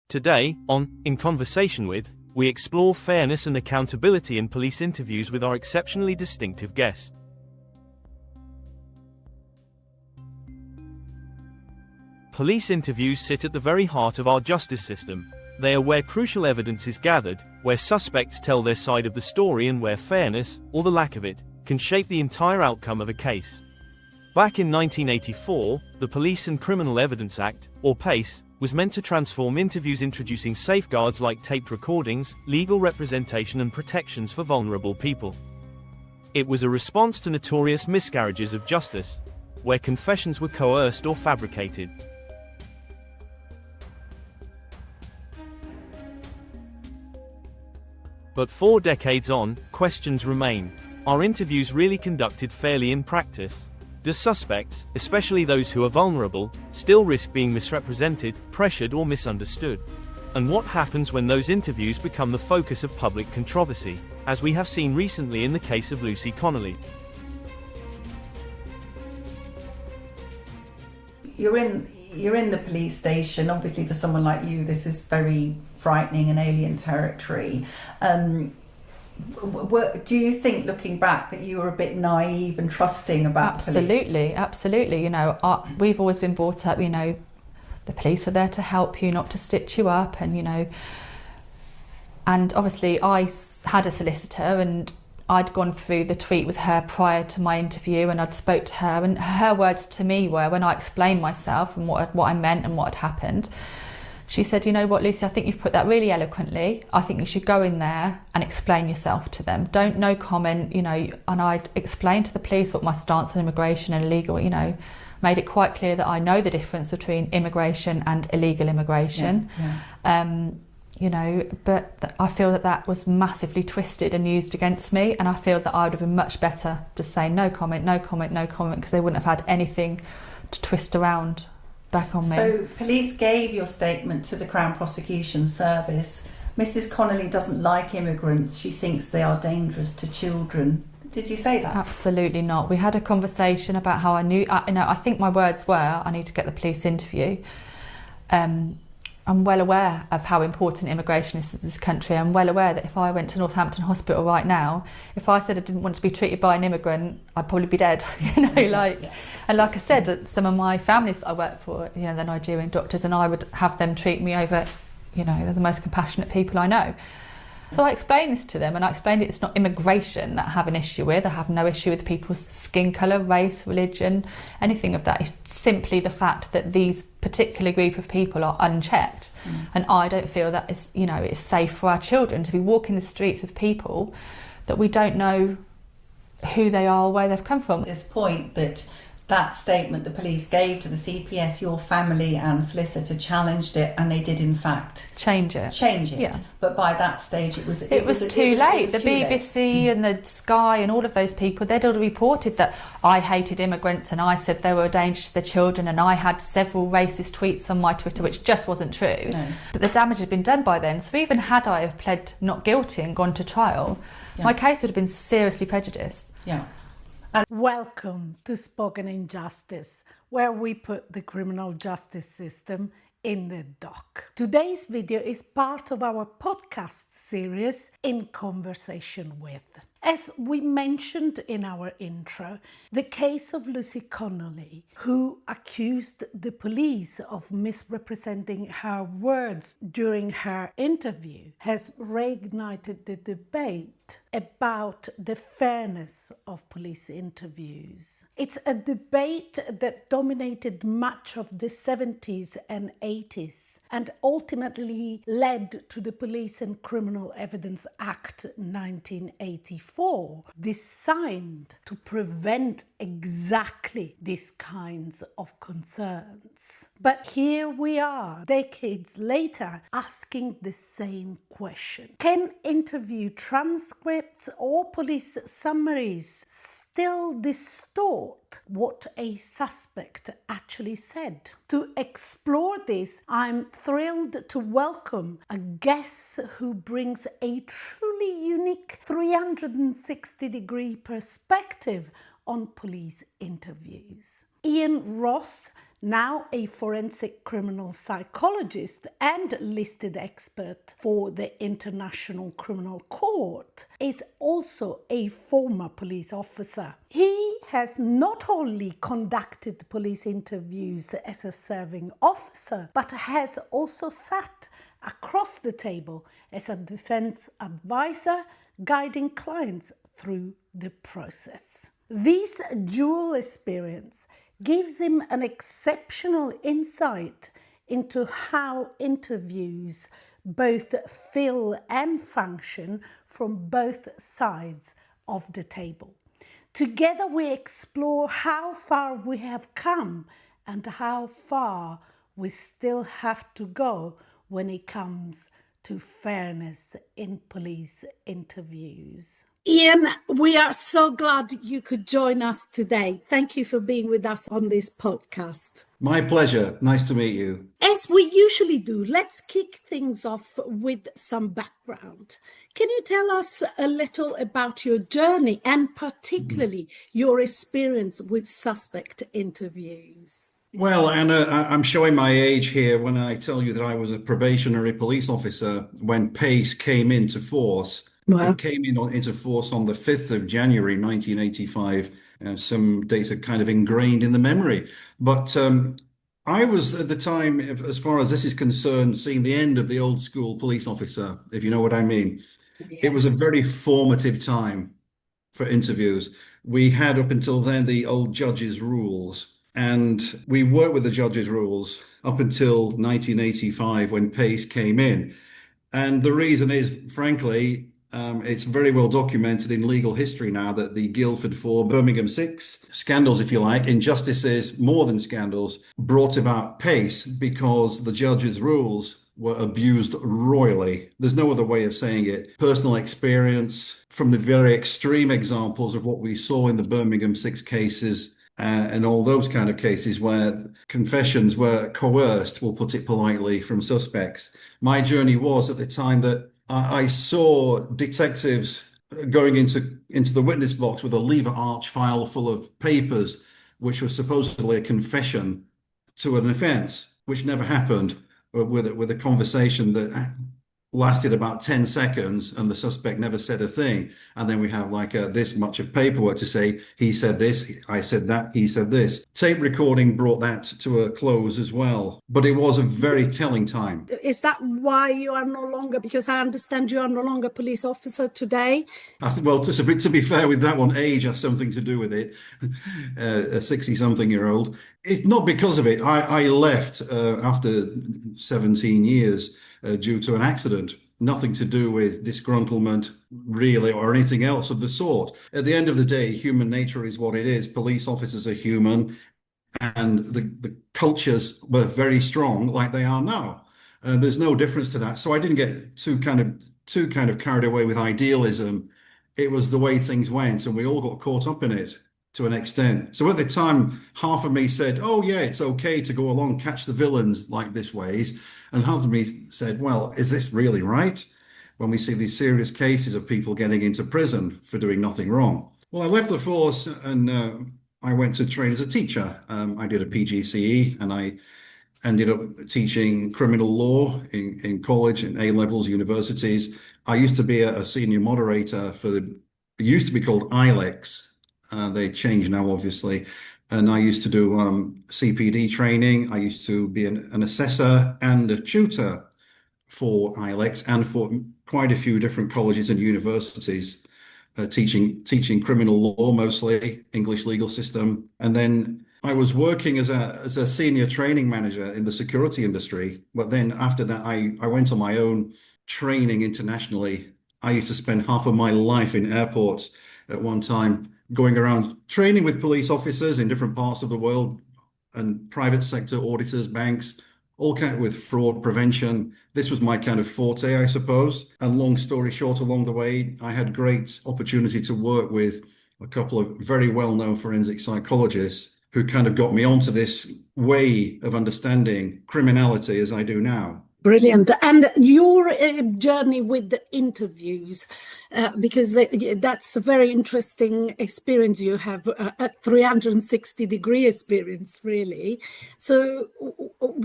Today, on In Conversation With, we explore fairness and accountability in police interviews with our exceptionally distinctive guest. Police interviews sit at the very heart of our justice system. They are where crucial evidence is gathered, where suspects tell their side of the story, and where fairness, or the lack of it, can shape the entire outcome of a case. Back in 1984, the Police and Criminal Evidence Act, or PACE, was meant to transform interviews, introducing safeguards like taped recordings, legal representation, and protections for vulnerable people. It was a response to notorious miscarriages of justice, where confessions were coerced or fabricated. But 4 decades on, questions remain. Are interviews really conducted fairly in practice? Do suspects, especially those who are vulnerable, still risk being misrepresented, pressured, or misunderstood? And what happens when those interviews become the focus of public controversy, as we have seen recently in the case of Lucy Connolly? You're in the police station. Obviously, for someone like you, this is very frightening and alien territory. Do you think, looking back, that you were a bit naive and trusting about Absolutely. You know, we've always been brought up, you know, the police are there to help you, not to stitch you up, and, you know, and obviously I had a solicitor, and I'd gone through the tweet with her prior to my interview, and I'd spoke to her, and her words to me were, when I explained myself and what I meant and what had happened, she said, "You know what, Lucy, I think you've put that really eloquently. I think you should go in there and explain yourself to them. No comment, you know." And I'd explained to the police what my stance on immigration and illegal, you know, made it quite clear that I know the difference between immigration and illegal immigration. You know, but I feel that was massively twisted and used against me, and I feel that I would have been much better just saying no comment, because they wouldn't have had anything to twist around back on me. So police gave your statement to the Crown Prosecution Service. Mrs. Connolly doesn't like immigrants. She thinks they are dangerous to children. Did you say that? Absolutely not. We had a conversation about how I think my words were, I need to get the police interview. I'm well aware of how important immigration is to this country. I'm well aware that if I went to Northampton Hospital right now, if I said I didn't want to be treated by an immigrant, I'd probably be dead. You know, and like I said, some of my families that I work for, you know, they're Nigerian doctors, and I would have them treat me over, you know, they're the most compassionate people I know. So I explained this to them, and I explained it's not immigration that I have an issue with. I have no issue with people's skin colour, race, religion, anything of that. It's simply the fact that these particular group of people are unchecked. And I don't feel that it's, you know, it's safe for our children to be walking the streets with people that we don't know who they are or where they've come from. This point that statement the police gave to the CPS, your family and solicitor challenged it, and they did in fact change it. Yeah. But by that stage it was too late. The BBC and the Sky and all of those people, they'd already reported that I hated immigrants and I said they were a danger to the children, and I had several racist tweets on my Twitter, which just wasn't true. No. But the damage had been done by then. So even had I have pled not guilty and gone to trial, my case would have been seriously prejudiced. Yeah. Welcome to Spoken Injustice, where we put the criminal justice system in the dock. Today's video is part of our podcast series, In Conversation With. As we mentioned in our intro, the case of Lucy Connolly, who accused the police of misrepresenting her words during her interview, has reignited the debate about the fairness of police interviews. It's a debate that dominated much of the 70s and 80s and ultimately led to the Police and Criminal Evidence Act 1984, designed to prevent exactly these kinds of concerns. But here we are, decades later, asking the same question. Can interview transcripts or police summaries still distort what a suspect actually said? To explore this, I'm thrilled to welcome a guest who brings a truly unique 360-degree perspective on police interviews. Ian Ross now a forensic criminal psychologist and listed expert for the International Criminal Court, is also a former police officer. He has not only conducted police interviews as a serving officer, but has also sat across the table as a defense advisor, guiding clients through the process. This dual experience gives him an exceptional insight into how interviews both feel and function from both sides of the table. Together we explore how far we have come and how far we still have to go when it comes to fairness in police interviews. Ian, we are so glad you could join us today. Thank you for being with us on this podcast. My pleasure. Nice to meet you. As we usually do, let's kick things off with some background. Can you tell us a little about your journey and particularly your experience with suspect interviews? Well, Anna, I'm showing my age here when I tell you that I was a probationary police officer when PACE came into force. Wow. It came into force on the 5th of January, 1985. Some dates are kind of ingrained in the memory. But I was at the time, as far as this is concerned, seeing the end of the old school police officer, if you know what I mean. Yes. It was a very formative time for interviews. We had up until then the old judges' rules. And we worked with the judges' rules up until 1985 when PACE came in. And the reason is, frankly, it's very well documented in legal history now that the Guildford 4, Birmingham 6 scandals, if you like, injustices, more than scandals, brought about PACE because the judges' rules were abused royally. There's no other way of saying it. Personal experience from the very extreme examples of what we saw in the Birmingham 6 cases and all those kind of cases where confessions were coerced, we'll put it politely, from suspects. My journey was at the time that I saw detectives going into the witness box with a lever arch file full of papers, which was supposedly a confession to an offence, which never happened, with a conversation that lasted about 10 seconds and the suspect never said a thing. And then we have like this much of paperwork to say, he said this, I said that, he said this. Tape recording brought that to a close as well. But it was a very telling time. Is that why you are no longer, because I understand you are no longer police officer today? Well, to be fair with that one, age has something to do with it. A 60-something-year-old. It's not because of it. I left after 17 years due to an accident. Nothing to do with disgruntlement, really, or anything else of the sort. At the end of the day, human nature is what it is. Police officers are human, and the cultures were very strong, like they are now. There's no difference to that. So I didn't get too kind of carried away with idealism. It was the way things went, and we all got caught up in it to an extent. So at the time, half of me said, oh yeah, it's okay to go along, catch the villains like this ways. And half of me said, well, is this really right? When we see these serious cases of people getting into prison for doing nothing wrong. Well, I left the force and I went to train as a teacher. I did a PGCE and I ended up teaching criminal law in college and A-levels, universities. I used to be a senior moderator for it used to be called ILEX. They changed now, obviously. And I used to do CPD training. I used to be an assessor and a tutor for ILEX and for quite a few different colleges and universities, teaching criminal law, mostly English legal system. And then I was working as a senior training manager in the security industry. But then after that, I went on my own training internationally. I used to spend half of my life in airports at one time, going around training with police officers in different parts of the world and private sector auditors, banks, all kind of with fraud prevention. This was my kind of forte, I suppose. And long story short, along the way, I had great opportunity to work with a couple of very well-known forensic psychologists who kind of got me onto this way of understanding criminality as I do now. Brilliant. And your journey with the interviews, because that's a very interesting experience. You have a 360-degree experience, really. So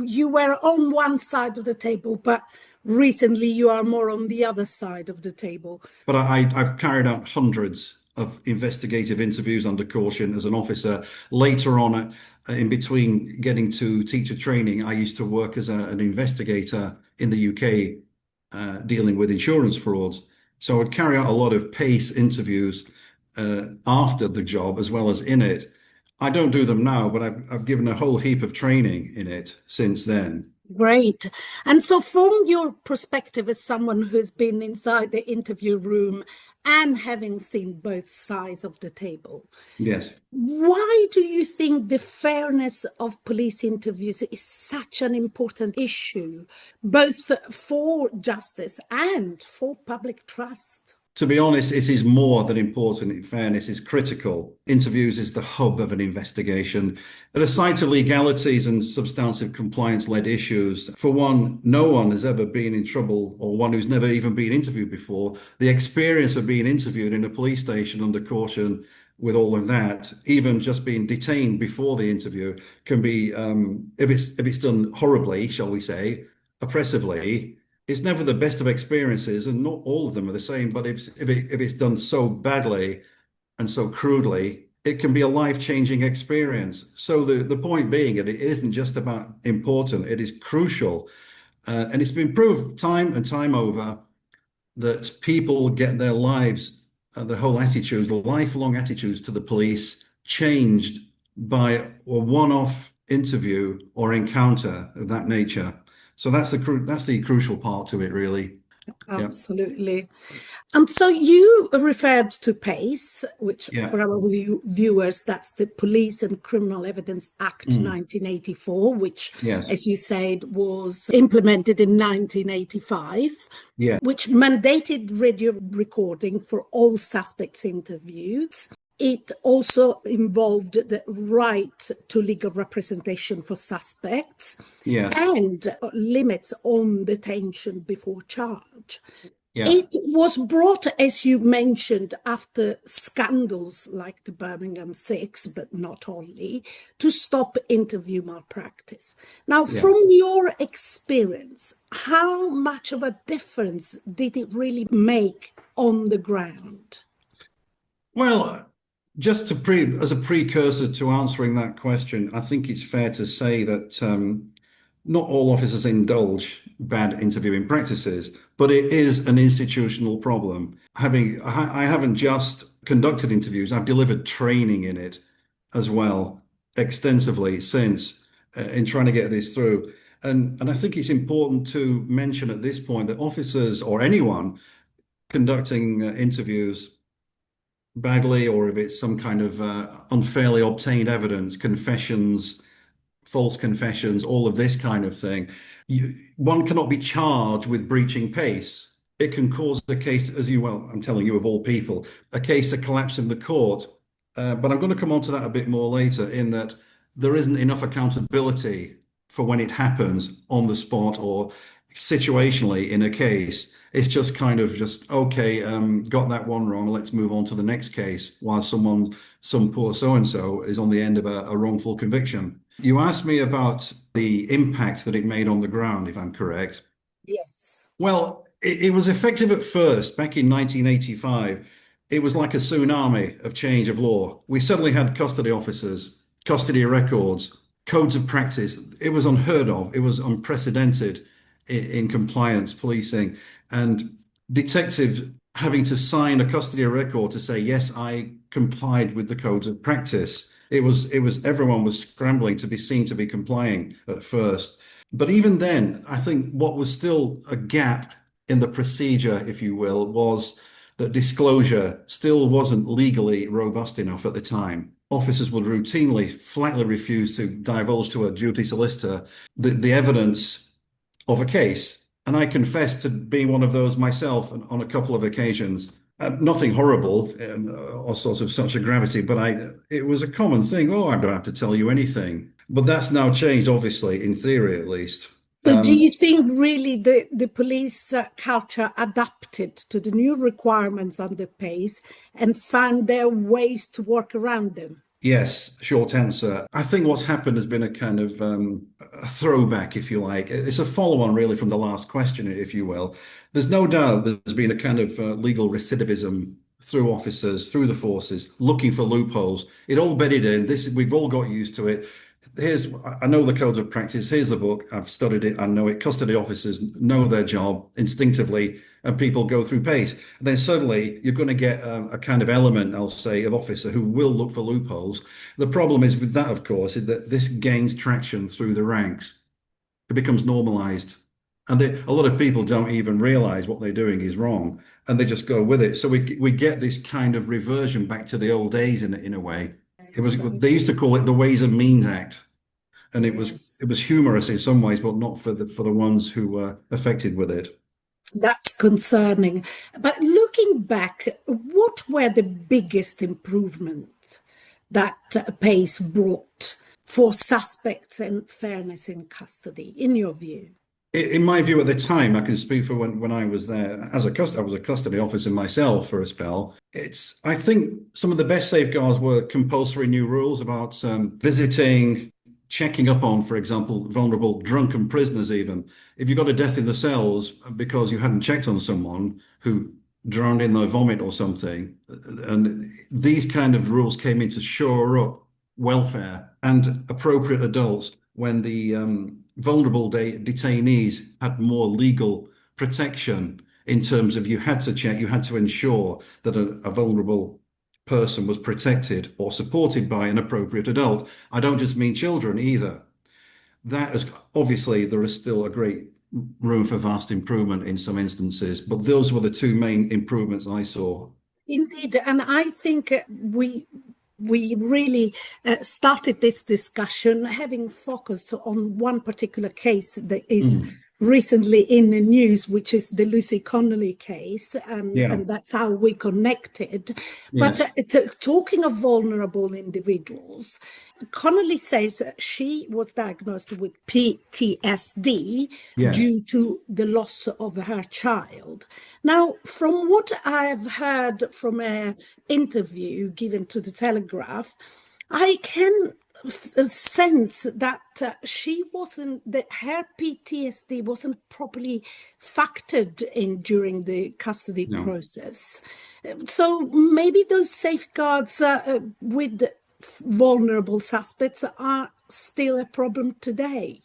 you were on one side of the table, but recently you are more on the other side of the table. But I've carried out hundreds of investigative interviews under caution as an officer. Later on, in between getting to teacher training, I used to work as an investigator in the UK, dealing with insurance frauds. So I would carry out a lot of PACE interviews after the job as well as in it. I don't do them now, but I've given a whole heap of training in it since then. Great. And so, from your perspective as someone who's been inside the interview room and having seen both sides of the table, Yes. why do you think the fairness of police interviews is such an important issue, both for justice and for public trust? To be honest, it is more than important. Fairness is critical. Interviews is the hub of an investigation. But aside to legalities and substantive compliance-led issues, for one, no one has ever been in trouble, or one who's never even been interviewed before. The experience of being interviewed in a police station under caution with all of that, even just being detained before the interview, can be, if it's done horribly, shall we say, oppressively, it's never the best of experiences, and not all of them are the same. But if it's done so badly and so crudely, it can be a life-changing experience. So the point being, it isn't just about important; it is crucial, and it's been proved time and time over that people get their lives, the whole attitudes, the lifelong attitudes to the police, changed by a one-off interview or encounter of that nature. So that's the crucial part to it, really. Absolutely. And so you referred to PACE, which for our viewers, that's the Police and Criminal Evidence Act 1984, which, as you said, was implemented in 1985, which mandated radio recording for all suspects interviewed. It also involved the right to legal representation for suspects and limits on detention before charge. It was brought, as you mentioned, after scandals like the Birmingham Six, but not only, to stop interview malpractice. Now, from your experience, how much of a difference did it really make on the ground? Well, just as a precursor to answering that question, I think it's fair to say that not all officers indulge bad interviewing practices, but it is an institutional problem. I haven't just conducted interviews, I've delivered training in it as well, extensively since, in trying to get this through. And I think it's important to mention at this point that officers or anyone conducting interviews badly, or if it's some kind of unfairly obtained evidence, confessions, false confessions, all of this kind of thing, one cannot be charged with breaching PACE. It can cause a case, I'm telling you of all people, a case to collapse in the court. But I'm going to come on to that a bit more later, in that there isn't enough accountability for when it happens on the spot or situationally in a case. It's just kind of okay, got that one wrong, let's move on to the next case, while some poor so-and-so is on the end of a wrongful conviction. You asked me about the impact that it made on the ground, if I'm correct. Yes. Well, it was effective at first, back in 1985. It was like a tsunami of change of law. We suddenly had custody officers, custody records, codes of practice. It was unheard of. It was unprecedented in compliance policing, and detectives having to sign a custody record to say, yes, I complied with the codes of practice. Everyone was scrambling to be seen to be complying at first. But even then, I think what was still a gap in the procedure, if you will, was that disclosure still wasn't legally robust enough at the time. Officers would routinely, flatly refuse to divulge to a duty solicitor the evidence of a case. And I confess to being one of those myself on a couple of occasions. Nothing horrible or sort of such a gravity, but it was a common thing. Oh, I don't have to tell you anything. But that's now changed, obviously, in theory at least. So do you think really the police culture adapted to the new requirements and the pace and found their ways to work around them? Yes, short answer. I think what's happened has been a kind of a throwback, if you like. It's a follow-on, really, from the last question, if you will. There's no doubt there's been a kind of legal recidivism through officers, through the forces, looking for loopholes. It all bedded in. We've all got used to it. I know the codes of practice. Here's the book. I've studied it. I know it. Custody officers know their job instinctively, and people go through pace. And then suddenly you're going to get a kind of element, I'll say, of officer who will look for loopholes. The problem is with that, of course, is that this gains traction through the ranks. It becomes normalized. And a lot of people don't even realize what they're doing is wrong, and they just go with it. So we get this kind of reversion back to the old days in a way. They used to call it the Ways and Means Act, and it was humorous in some ways, but not for the ones who were affected with it. That's concerning. But looking back, what were the biggest improvements that PACE brought for suspects and fairness in custody, in your view? In my view, at the time, I can speak for when I was there I was a custody officer myself for a spell. I think some of the best safeguards were compulsory new rules about visiting, checking up on, for example, vulnerable drunken prisoners. Even if you got a death in the cells because you hadn't checked on someone who drowned in their vomit or something, and these kind of rules came in to shore up welfare and appropriate adults when the vulnerable detainees had more legal protection in terms of you had to check, you had to ensure that a vulnerable person was protected or supported by an appropriate adult. I don't just mean children either. That is obviously there is still a great room for vast improvement in some instances, but those were the two main improvements I saw. Indeed, and I think we really started this discussion having focus on one particular case that is recently in the news, which is the Lucy Connolly case, and that's how we connected. Yes. But talking of vulnerable individuals, Connolly says she was diagnosed with PTSD due to the loss of her child. Now, from what I've heard from an interview given to the Telegraph, I can sense that her PTSD wasn't properly factored in during the custody process. So maybe those safeguards with vulnerable suspects are still a problem today.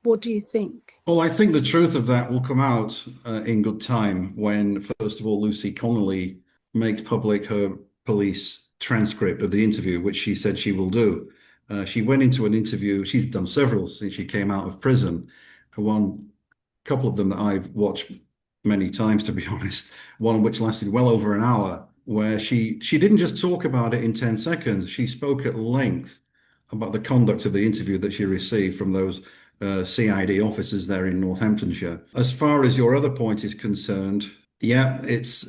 What do you think? Well, I think the truth of that will come out in good time when, first of all, Lucy Connolly makes public her police transcript of the interview, which she said she will do. She went into an interview. She's done several since she came out of prison. Couple of them that I've watched many times, to be honest. One which lasted well over an hour, where she didn't just talk about it in 10 seconds. She spoke at length about the conduct of the interview that she received from those CID officers there in Northamptonshire. As far as your other point is concerned, it's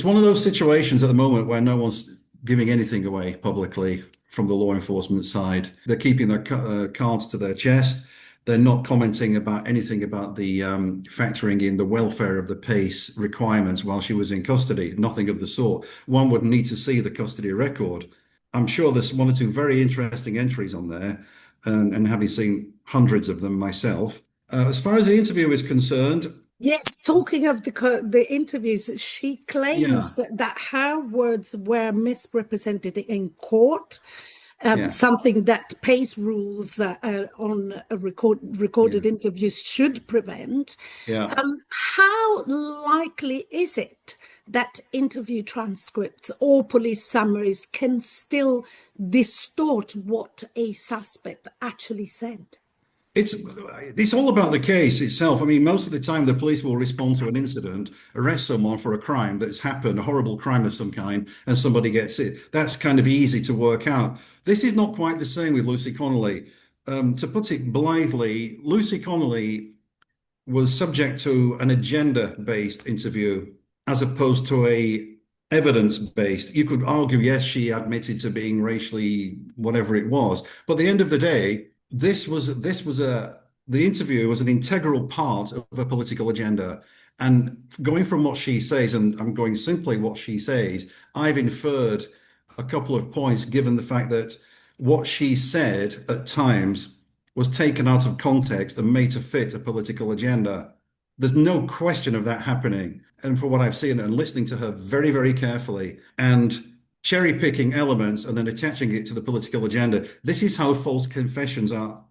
one of those situations at the moment where no one's giving anything away publicly from the law enforcement side. They're keeping their cards to their chest. They're not commenting about anything about the factoring in the welfare of the PACE requirements while she was in custody. Nothing of the sort. One would need to see the custody record. I'm sure there's one or two very interesting entries on there, and having seen hundreds of them myself. As far as the interview is concerned, yes, talking of the interviews, she claims that her words were misrepresented in court, something that PACE rules on recorded interviews should prevent. How likely is it that interview transcripts or police summaries can still distort what a suspect actually said? It's all about the case itself. I mean, most of the time the police will respond to an incident, arrest someone for a crime that's happened, a horrible crime of some kind, and somebody gets it. That's kind of easy to work out. This is not quite the same with Lucy Connolly. To put it blithely, Lucy Connolly was subject to an agenda-based interview as opposed to a evidence-based. You could argue, yes, she admitted to being racially whatever it was, but at the end of the day, this was the interview was an integral part of a political agenda. And going from what she says, and I'm going simply what she says, I've inferred a couple of points given the fact that what she said at times was taken out of context and made to fit a political agenda. There's no question of that happening. And for what I've seen and listening to her very, very carefully and cherry picking elements and then attaching it to the political agenda, this is how false confessions are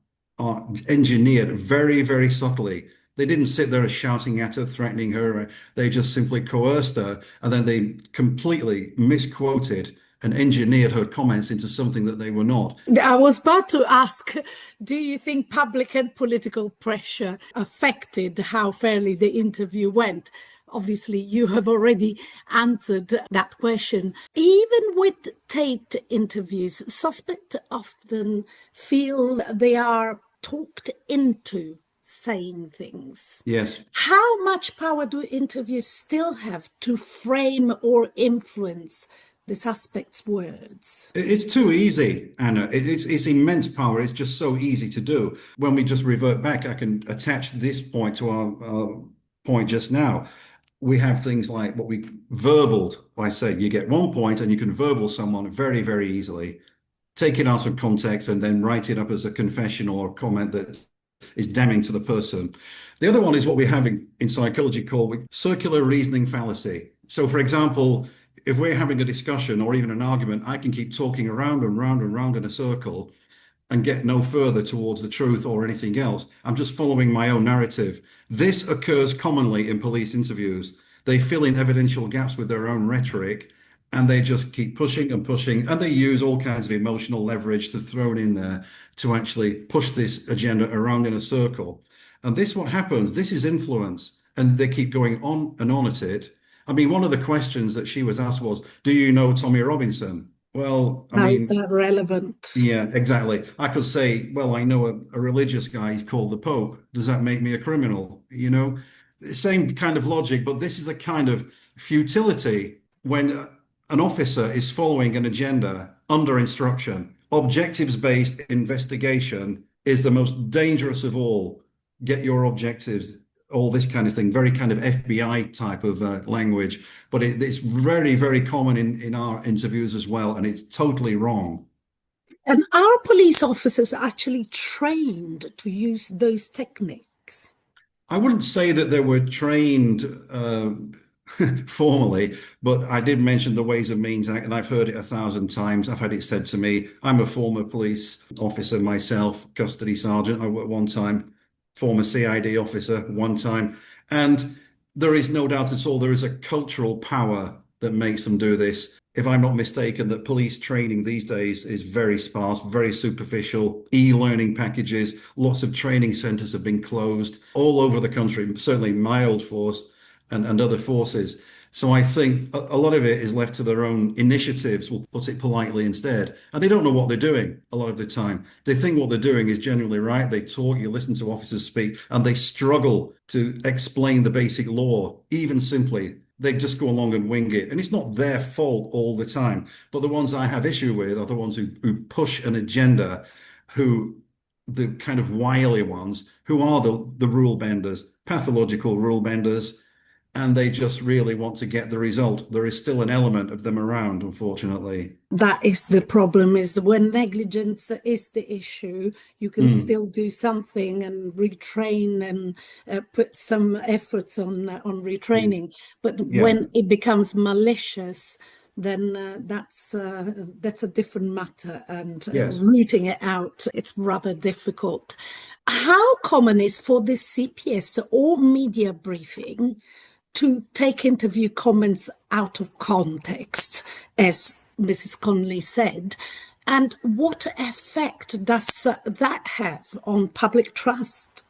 engineered very, very subtly. They didn't sit there shouting at her, threatening her. They just simply coerced her, and then they completely misquoted and engineered her comments into something that they were not. I was about to ask, do you think public and political pressure affected how fairly the interview went? Obviously, you have already answered that question. Even with taped interviews, suspects often feel they are talked into saying things. Yes. How much power do interviews still have to frame or influence the suspect's words? It's too easy, Anna. It's immense power. It's just so easy to do. When we just revert back, I can attach this point to our point just now. We have things like what we verbaled. I say you get 1 point and you can verbal someone very, very easily, take it out of context and then write it up as a confession or a comment that is damning to the person. The other one is what we have in psychology called circular reasoning fallacy. So, for example, if we're having a discussion or even an argument, I can keep talking around and round and round in a circle and get no further towards the truth or anything else. I'm just following my own narrative. This occurs commonly in police interviews. They fill in evidential gaps with their own rhetoric, and they just keep pushing and pushing, and they use all kinds of emotional leverage to throw it in there to actually push this agenda around in a circle. And this, what happens, this is influence, and they keep going on and on at it. I mean, one of the questions that she was asked was, do you know Tommy Robinson? Well, How is that relevant? Yeah, exactly. I could say, well, I know a religious guy, he's called the Pope. Does that make me a criminal? You know, same kind of logic, but this is a kind of futility when an officer is following an agenda under instruction. Objectives-based investigation is the most dangerous of all. Get your objectives, all this kind of thing, very kind of FBI type of language, but it's very, very common in our interviews as well, and it's totally wrong. And are police officers actually trained to use those techniques? I wouldn't say that they were trained formally, but I did mention the Ways and Means Act, and I've heard it 1,000 times. I've had it said to me. I'm a former police officer myself, custody sergeant. I at one time, former CID officer one time, and there is no doubt at all there is a cultural power that makes them do this. If I'm not mistaken, that police training these days is very sparse, very superficial, e-learning packages, lots of training centres have been closed all over the country, certainly my old force and other forces. So I think a lot of it is left to their own initiatives, we'll put it politely instead. And they don't know what they're doing a lot of the time. They think what they're doing is genuinely right. They talk, you listen to officers speak, and they struggle to explain the basic law, even simply. They just go along and wing it. And it's not their fault all the time. But the ones I have issue with are the ones who push an agenda, the kind of wily ones, who are the rule benders, pathological rule benders, and they just really want to get the result. There is still an element of them around, unfortunately. That is the problem, is when negligence is the issue, you can still do something and retrain and put some efforts on retraining. But when it becomes malicious, then that's a different matter, and rooting it out, it's rather difficult. How common is for the CPS or media briefing to take interview comments out of context, as Mrs. Connolly said, and what effect does that have on public trust?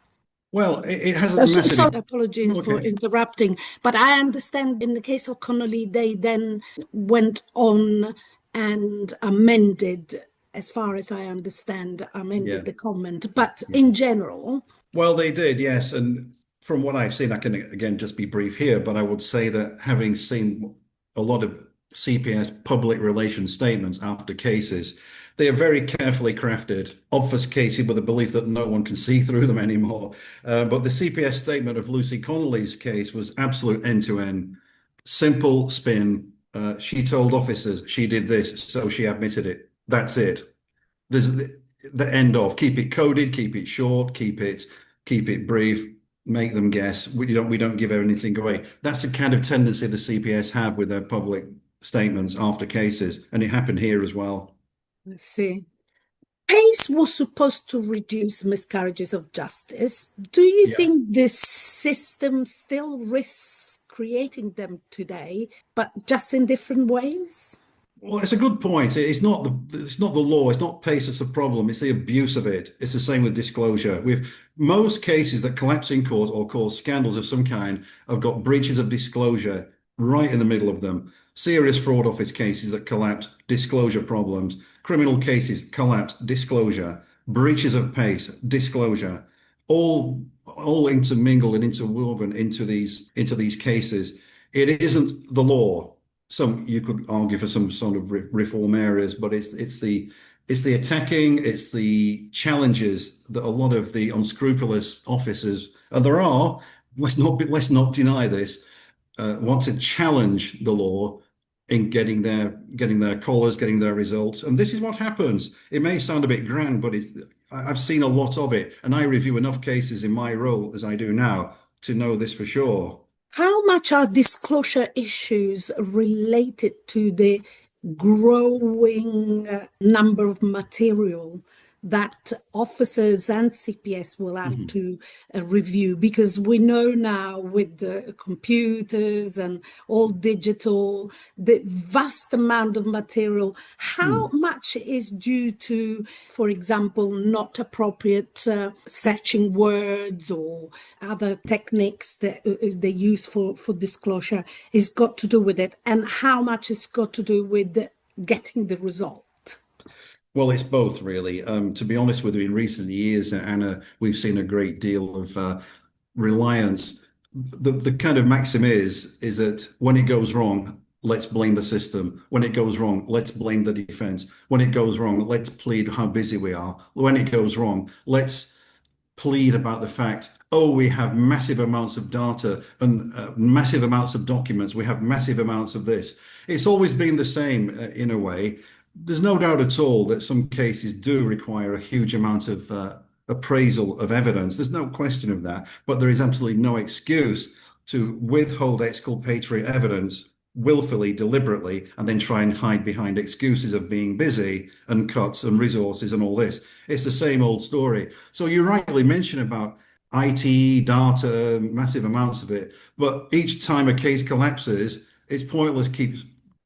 Well, it has a massive... Sorry, apologies for interrupting, but I understand in the case of Connolly, they then went on and amended, as far as I understand, the comment, but in general... Well, they did, yes, and from what I've seen, I can again just be brief here, but I would say that having seen a lot of CPS public relations statements after cases. They are very carefully crafted, obfuscated with the belief that no one can see through them anymore. But the CPS statement of Lucy Connolly's case was absolute end-to-end, simple spin. She told officers she did this, so she admitted it. That's it. There's the end of. Keep it coded, keep it short, keep it brief, make them guess. We don't give anything away. That's the kind of tendency the CPS have with their public statements after cases, and it happened here as well. I see. PACE was supposed to reduce miscarriages of justice. Do you Yeah. think this system still risks creating them today, but just in different ways? Well, it's a good point. It's not the law. It's not PACE that's the problem. It's the abuse of it. It's the same with disclosure. With most cases that collapse in court or cause scandals of some kind have got breaches of disclosure right in the middle of them. Serious fraud office cases that collapse, disclosure problems. Criminal cases collapse, disclosure. Breaches of PACE, disclosure. All intermingled and interwoven into these cases. It isn't the law. Some you could argue for some sort of reform areas, but it's the attacking, it's the challenges that a lot of the unscrupulous officers, and there are, let's not deny this, want to challenge the law in getting their collars, getting their results, and this is what happens. It may sound a bit grand, but I've seen a lot of it, and I review enough cases in my role as I do now to know this for sure. How much are disclosure issues related to the growing number of material that officers and CPS will have to review? Because we know now with the computers and all digital, the vast amount of material, how much is due to, for example, not appropriate searching words or other techniques that they use for disclosure is got to do with it, and how much has got to do with getting the result? Well, it's both, really. To be honest with you, in recent years, Anna, we've seen a great deal of reliance. The kind of maxim is that when it goes wrong, let's blame the system. When it goes wrong, let's blame the defense. When it goes wrong, let's plead how busy we are. When it goes wrong, let's plead about the fact, oh, we have massive amounts of data and massive amounts of documents. We have massive amounts of this. It's always been the same in a way. There's no doubt at all that some cases do require a huge amount of appraisal of evidence. There's no question of that, but there is absolutely no excuse to withhold exculpatory evidence willfully, deliberately, and then try and hide behind excuses of being busy and cuts and resources and all this. It's the same old story. So you rightly mention about IT, data, massive amounts of it, but each time a case collapses, it's pointless keep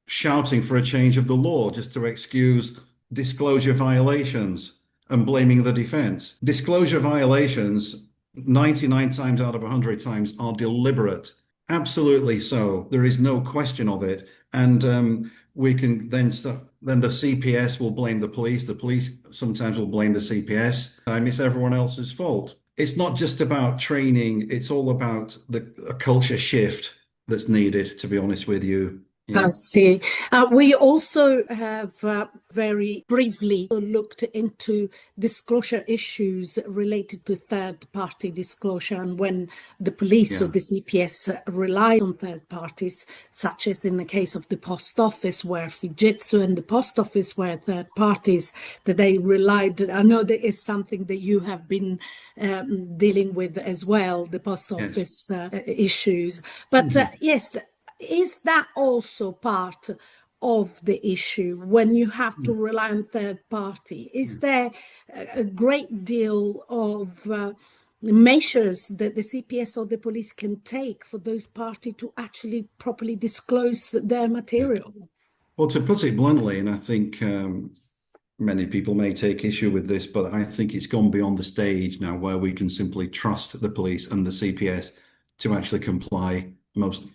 shouting for a change of the law just to excuse disclosure violations and blaming the defense. Disclosure violations, 99 times out of 100 times, are deliberate. Absolutely so. There is no question of it. And we can then the CPS will blame the police. The police sometimes will blame the CPS. It's everyone else's fault. It's not just about training. It's all about a culture shift that's needed, to be honest with you. I see. We also have very briefly looked into disclosure issues related to third-party disclosure, and when the police or the CPS rely on third parties, such as in the case of the post office, where Fujitsu and the post office were third parties, that they relied. I know that is something that you have been dealing with as well, the post office issues. But yes, is that also part of the issue when you have to rely on third party? Is there a great deal of measures that the CPS or the police can take for those parties to actually properly disclose their material? Well, to put it bluntly, and I think many people may take issue with this, but I think it's gone beyond the stage now where we can simply trust the police and the CPS to actually comply most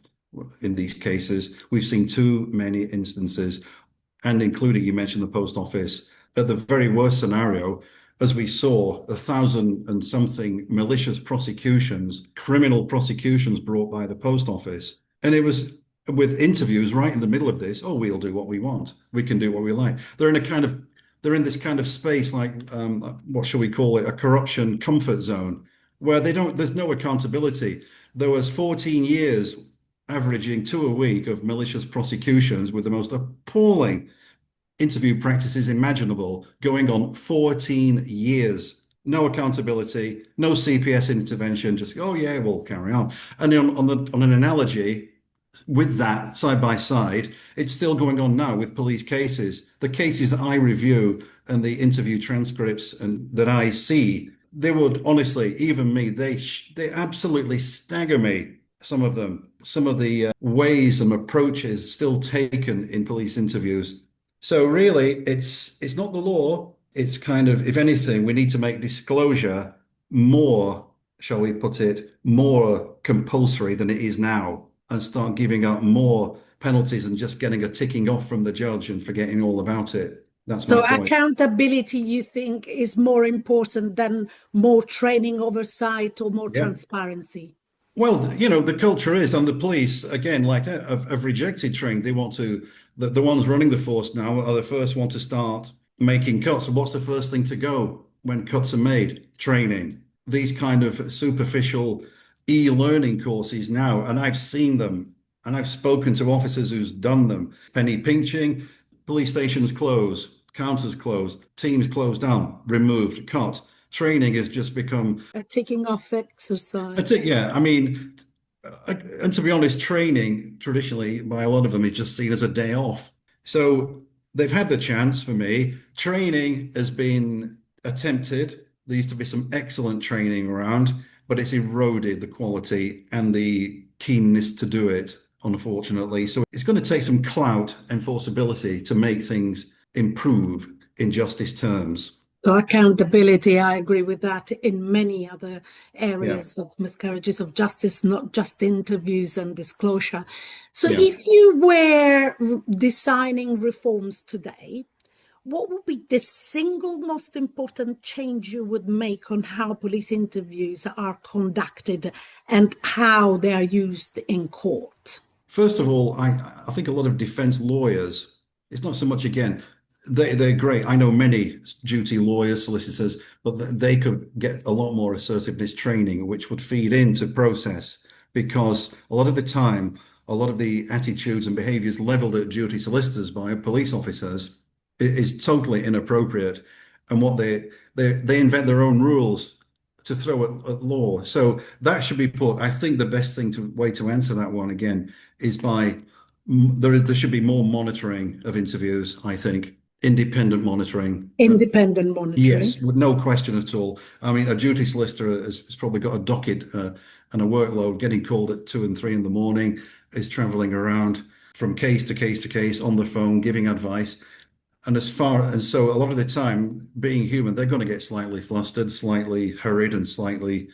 in these cases. We've seen too many instances, and including, you mentioned the post office, at the very worst scenario, as we saw 1,000 and something malicious prosecutions, criminal prosecutions brought by the post office. And it was with interviews right in the middle of this, oh, we'll do what we want. We can do what we like. They're in this kind of space like, what shall we call it? A corruption comfort zone where there's no accountability. There was 14 years averaging 2 a week of malicious prosecutions with the most appalling interview practices imaginable going on 14 years. No accountability, no CPS intervention, just, oh yeah, we'll carry on. And on an analogy, with that side by side, it's still going on now with police cases. The cases that I review and the interview transcripts and that I see, they would honestly, even me, they absolutely stagger me. Some of them, some of the ways and approaches still taken in police interviews. So really, it's not the law. It's kind of, if anything, we need to make disclosure more, shall we put it, more compulsory than it is now, and start giving out more penalties and just getting a ticking off from the judge and forgetting all about it. That's my So point. accountability, you think, is more important than more training, oversight, or more Yeah. transparency? Well, the culture is, and the police, again, like have rejected training. They want to, the ones running the force now are the first one to start making cuts. And what's the first thing to go when cuts are made? Training. These kind of superficial e-learning courses now, and I've seen them, and I've spoken to officers who's done them. Penny pinching, police stations close, counters close, teams closed down, removed, cut. Training has just become A ticking off exercise. that's it. Yeah, I mean, and to be honest, training traditionally by a lot of them is just seen as a day off. So they've had the chance for me. Training has been attempted. There used to be some excellent training around, but it's eroded the quality and the keenness to do it, unfortunately. So it's going to take some clout, enforceability to make things improve in justice terms. So accountability, I agree with that, in many other areas of miscarriages of justice, not just interviews and disclosure. So Yeah. if you were designing reforms today, what would be the single most important change you would make on how police interviews are conducted and how they are used in court? First of all, I think a lot of defense lawyers, it's not so much, again, they're great. I know many duty lawyers, solicitors, but they could get a lot more assertiveness training, which would feed into process, because a lot of the time, a lot of the attitudes and behaviors leveled at duty solicitors by police officers is totally inappropriate. And what they invent their own rules to throw at law. So that should be put. I think the best way to answer that one again is by there should be more monitoring of interviews, I think. Independent monitoring. Independent monitoring. Yes, with no question at all. I mean, a duty solicitor has probably got a docket and a workload, getting called at 2 and 3 in the morning, is traveling around from case to case to case on the phone, giving advice. And so a lot of the time, being human, they're going to get slightly flustered, slightly hurried, and slightly,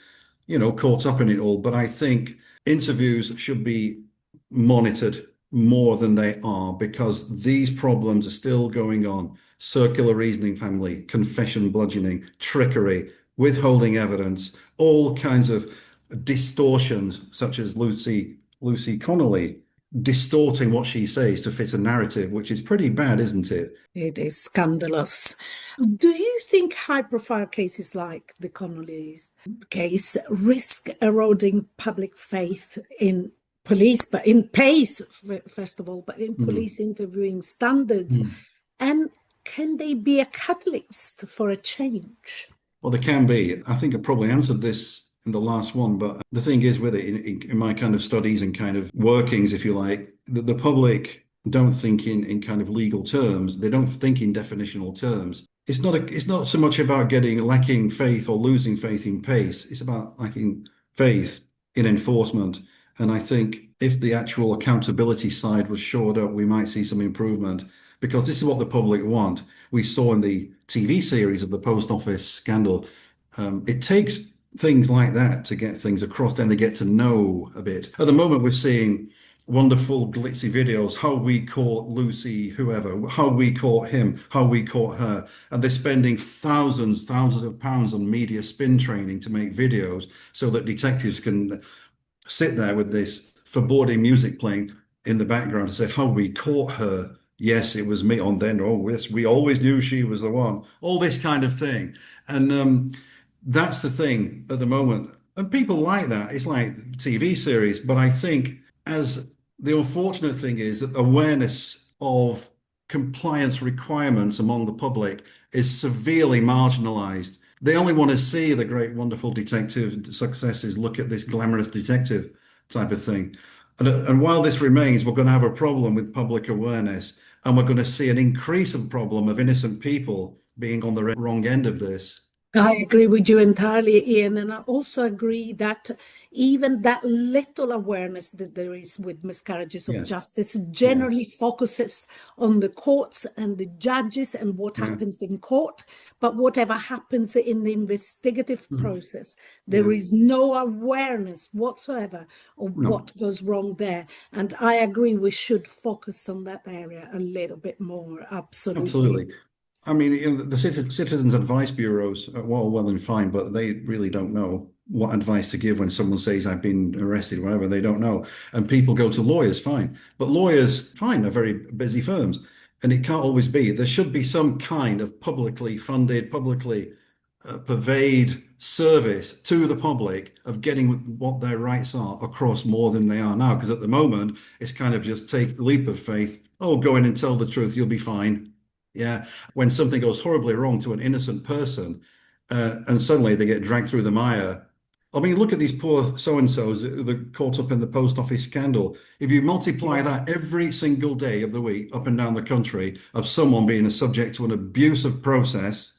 caught up in it all. But I think interviews should be monitored more than they are, because these problems are still going on. Circular reasoning family, confession bludgeoning, trickery, withholding evidence, all kinds of distortions, such as Lucy Connolly distorting what she says to fit a narrative, which is pretty bad, isn't it? It is scandalous. Do you think high-profile cases like the Connolly case risk eroding public faith in police, but in PACE, first of all, but in police interviewing standards? And can they be a catalyst for a change? Well, they can be. I think I probably answered this in the last one, but the thing is with it, in my kind of studies and kind of workings, if you like, the public don't think in kind of legal terms. They don't think in definitional terms. It's not so much about lacking faith or losing faith in PACE. It's about lacking faith in enforcement. And I think if the actual accountability side was shored up, we might see some improvement, because this is what the public want. We saw in the TV series of the post office scandal. It takes things like that to get things across, then they get to know a bit. At the moment, we're seeing wonderful glitzy videos, how we caught Lucy, whoever, how we caught him, how we caught her. And they're spending thousands of pounds on media spin training to make videos so that detectives can sit there with this foreboding music playing. in the background to say, "How we caught her. Yes, it was me." On then, oh, yes, we always knew she was the one. All this kind of thing, and that's the thing at the moment. And people like that. It's like TV series, but I think as the unfortunate thing is that awareness of compliance requirements among the public is severely marginalized. They only want to see the great, wonderful detective successes, look at this glamorous detective type of thing. And while this remains, we're going to have a problem with public awareness, and we're going to see an increase of problem of innocent people being on the wrong end of this. I agree with you entirely, Ian, and I also agree that even that little awareness that there is with miscarriages of Yes. justice Yeah. generally focuses on the courts and the judges and what Yeah. happens in court. But whatever happens in the investigative Mm. process, there Yeah. is no awareness whatsoever of No. what goes wrong there. And I agree we should focus on that area a little bit more. Absolutely. Absolutely. I mean, the citizens advice bureaus are well and fine, but they really don't know what advice to give when someone says I've been arrested, whatever. They don't know, and people go to lawyers, fine, but lawyers, fine, are very busy firms, and it can't always be. There should be some kind of publicly funded, publicly purveyed service to the public of getting what their rights are across more than they are now. Because at the moment, it's kind of just take a leap of faith. Oh, go in and tell the truth, you'll be fine. Yeah, when something goes horribly wrong to an innocent person, and suddenly they get dragged through the mire. I mean, look at these poor so-and-sos that are caught up in the post office scandal. If you multiply that every single day of the week up and down the country of someone being subject to an abusive process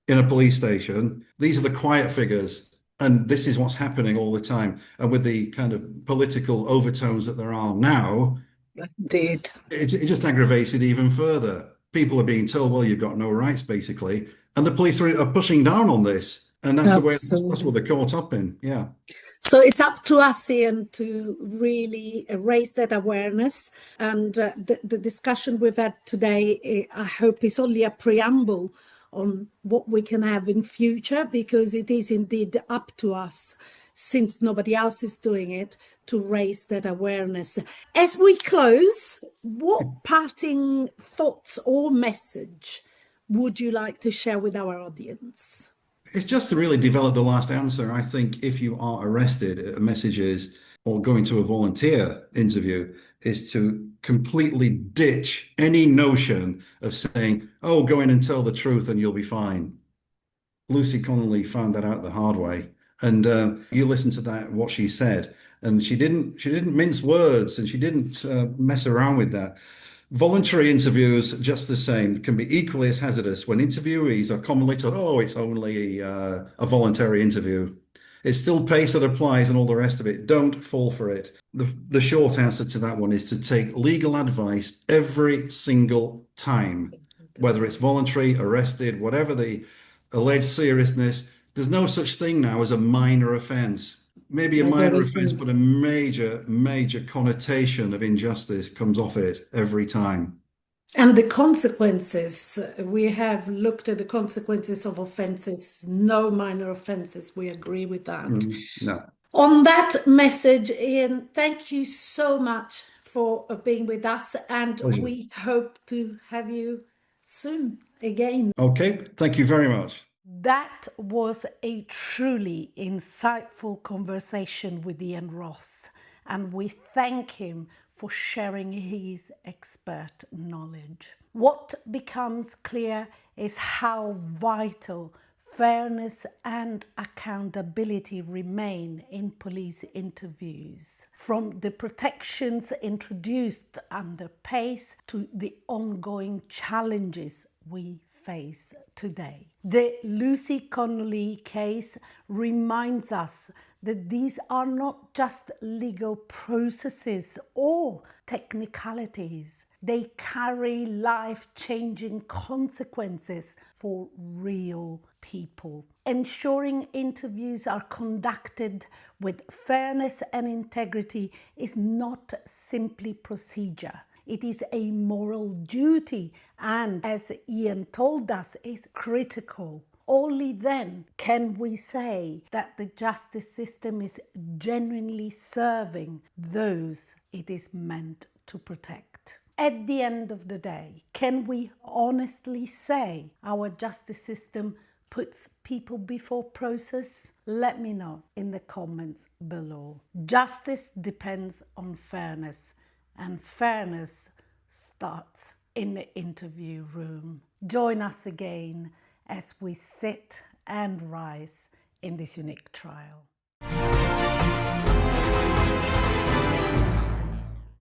in a police station, these are the quiet figures. And this is what's happening all the time. And with the kind of political overtones that there are now, Indeed. it just aggravates it even further. People are being told, well, you've got no rights, basically. And the police are pushing down on this. And that's that's what they're caught up in. Yeah. So it's up to us, Ian, to really raise that awareness. And the discussion we've had today, I hope, is only a preamble on what we can have in future, because it is indeed up to us, since nobody else is doing it, to raise that awareness. As we close, what parting thoughts or message would you like to share with our audience? It's just to really develop the last answer. I think if you are arrested, a message is, or going to a volunteer interview, is to completely ditch any notion of saying, oh, go in and tell the truth and you'll be fine. Lucy Connolly found that out the hard way. And you listen to that, what she said, and she didn't mince words, and she didn't mess around with that. Voluntary interviews, just the same, can be equally as hazardous when interviewees are commonly told, oh, it's only a voluntary interview. It's still pace that applies and all the rest of it. Don't fall for it. The short answer to that one is to take legal advice every single time, whether it's voluntary, arrested, whatever the alleged seriousness. There's no such thing now as a minor offence. Maybe a minor offence, but a major connotation of injustice comes off it every time. And the consequences, we have looked at the consequences of offences, no minor offences. We agree with that. No. On that message, Ian, thank you so much for being with us, and Pleasure. we hope to have you soon again. Okay, thank you very much. That was a truly insightful conversation with Ian Ross, and we thank him for sharing his expert knowledge. What becomes clear is how vital fairness and accountability remain in police interviews, from the protections introduced under PACE to the ongoing challenges we face today. The Lucy Connolly case reminds us that these are not just legal processes or technicalities. They carry life-changing consequences for real people. Ensuring interviews are conducted with fairness and integrity is not simply procedure. It is a moral duty, and as Ian told us, is critical. Only then can we say that the justice system is genuinely serving those it is meant to protect. At the end of the day, can we honestly say our justice system puts people before process? Let me know in the comments below. Justice depends on fairness, and fairness starts in the interview room. Join us again as we sit and rise in this unique trial.